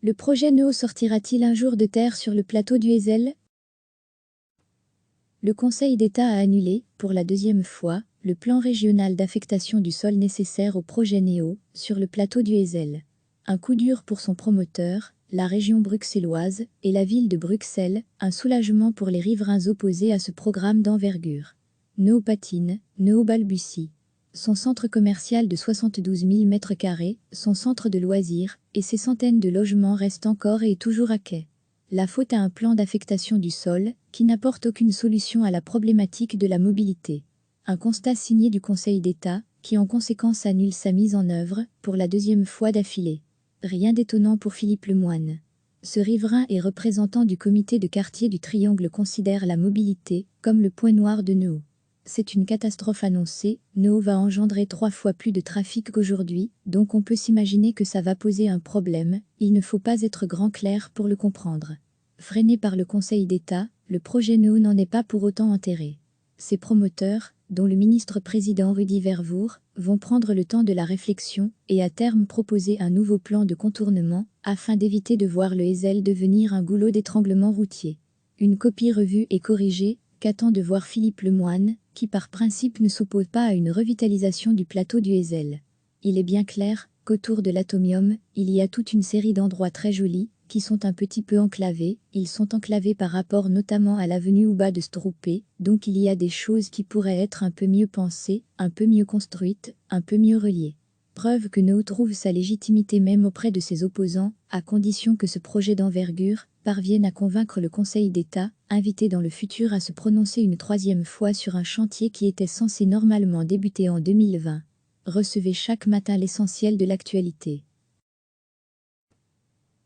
Le projet NEO sortira-t-il un jour de terre sur le plateau du Heysel? Le Conseil d'État a annulé, pour la deuxième fois, le plan régional d'affectation du sol nécessaire au projet NEO, sur le plateau du Heysel. Un coup dur pour son promoteur, la région bruxelloise, et la ville de Bruxelles, un soulagement pour les riverains opposés à ce programme d'envergure. NEO patine, NEO balbutie. Son centre commercial de 72 000 m², son centre de loisirs, et ses centaines de logements restent encore et toujours à quai. La faute à un plan d'affectation du sol, qui n'apporte aucune solution à la problématique de la mobilité. Un constat signé du Conseil d'État, qui en conséquence annule sa mise en œuvre, pour la deuxième fois d'affilée. Rien d'étonnant pour Philippe Lemoine. Ce riverain et représentant du comité de quartier du Triangle considère la mobilité comme le point noir de NEO. C'est une catastrophe annoncée, NEO va engendrer 3 fois plus de trafic qu'aujourd'hui, donc on peut s'imaginer que ça va poser un problème, il ne faut pas être grand clair pour le comprendre. Freiné par le Conseil d'État, le projet NEO n'en est pas pour autant enterré. Ses promoteurs, dont le ministre-président Rudy Vervoer, vont prendre le temps de la réflexion et à terme proposer un nouveau plan de contournement, afin d'éviter de voir le Heysel devenir un goulot d'étranglement routier. Une copie revue et corrigée, qu'attend de voir Philippe Lemoine, qui par principe ne s'oppose pas à une revitalisation du plateau du Heysel. Il est bien clair qu'autour de l'Atomium, il y a toute une série d'endroits très jolis, qui sont un petit peu enclavés, ils sont enclavés par rapport notamment à l'avenue Ouba de Stroopé, donc il y a des choses qui pourraient être un peu mieux pensées, un peu mieux construites, un peu mieux reliées. Preuve que NEO trouve sa légitimité même auprès de ses opposants, à condition que ce projet d'envergure parvienne à convaincre le Conseil d'État, invité dans le futur à se prononcer une 3e fois sur un chantier qui était censé normalement débuter en 2020. Recevez chaque matin l'essentiel de l'actualité.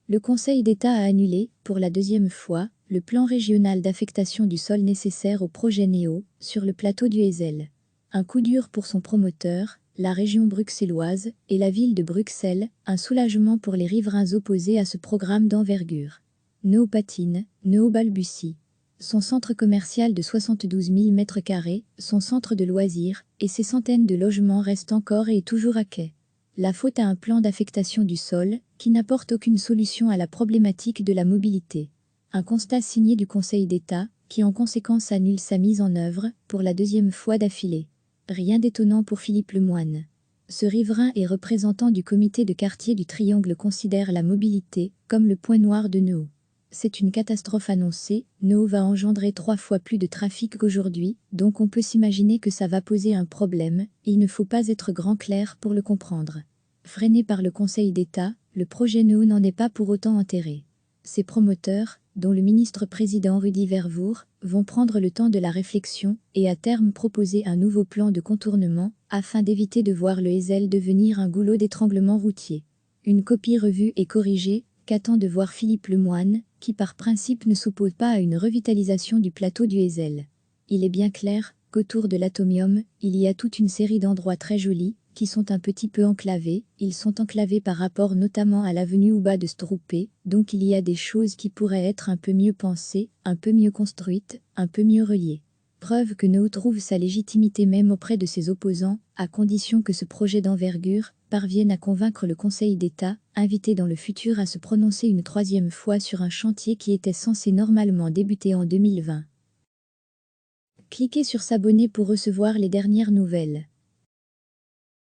Le Conseil d'État a annulé, pour la deuxième fois, le plan régional d'affectation du sol nécessaire au projet NEO, sur le plateau du Heysel. Un coup dur pour son promoteur, la région bruxelloise, et la ville de Bruxelles, un soulagement pour les riverains opposés à ce programme d'envergure. NEO patine, NEO balbutie. Son centre commercial de 72 000 m², son centre de loisirs, et ses centaines de logements restent encore et toujours à quai. La faute à un plan d'affectation du sol, qui n'apporte aucune solution à la problématique de la mobilité. Un constat signé du Conseil d'État, qui en conséquence annule sa mise en œuvre, pour la deuxième fois d'affilée. Rien d'étonnant pour Philippe Lemoine. Ce riverain et représentant du comité de quartier du Triangle considère la mobilité comme le point noir de NEO. C'est une catastrophe annoncée, NEO va engendrer 3 fois plus de trafic qu'aujourd'hui, donc on peut s'imaginer que ça va poser un problème, il ne faut pas être grand clair pour le comprendre. Freiné par le Conseil d'État, le projet NEO n'en est pas pour autant enterré. Ses promoteurs, dont le ministre-président Rudy Vervoer, vont prendre le temps de la réflexion et à terme proposer un nouveau plan de contournement, afin d'éviter de voir le Heysel devenir un goulot d'étranglement routier. Une copie revue et corrigée, qu'attend de voir Philippe Lemoine, qui par principe ne s'oppose pas à une revitalisation du plateau du Heysel. Il est bien clair qu'autour de l'Atomium, il y a toute une série d'endroits très jolis, qui sont un petit peu enclavés, ils sont enclavés par rapport notamment à l'avenue Ouba de Stroopé, donc il y a des choses qui pourraient être un peu mieux pensées, un peu mieux construites, un peu mieux reliées. Preuve que NEO trouve sa légitimité même auprès de ses opposants, à condition que ce projet d'envergure parvienne à convaincre le Conseil d'État, invité dans le futur à se prononcer une 3e fois sur un chantier qui était censé normalement débuter en 2020. Cliquez sur s'abonner pour recevoir les dernières nouvelles.